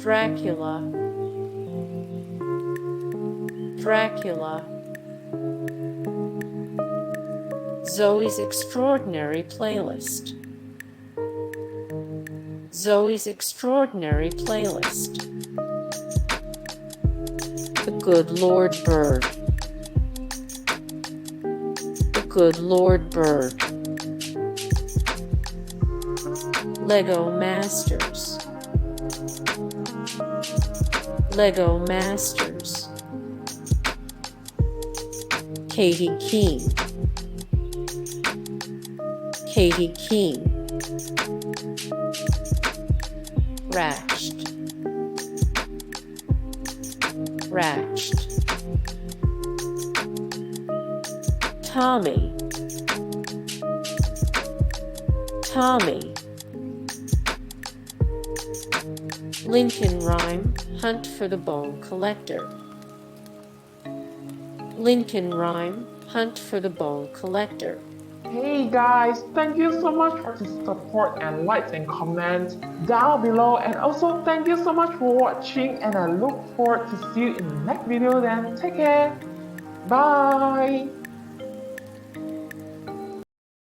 Dracula, Dracula. Zoey's Extraordinary Playlist. Zoey's Extraordinary Playlist. The Good Lord Bird. The Good Lord Bird. Lego Masters. Lego Masters. Katy Keene. Katy Keene. Ratched. Ratched. Tommy. Tommy. Lincoln Rhyme, Hunt for the Bone Collector. Lincoln Rhyme, Hunt for the Bone Collector. Hey guys, thank you so much for the support and likes and comments down below, and also thank you so much for watching, and I look forward to see you in the next video. Then take care, bye.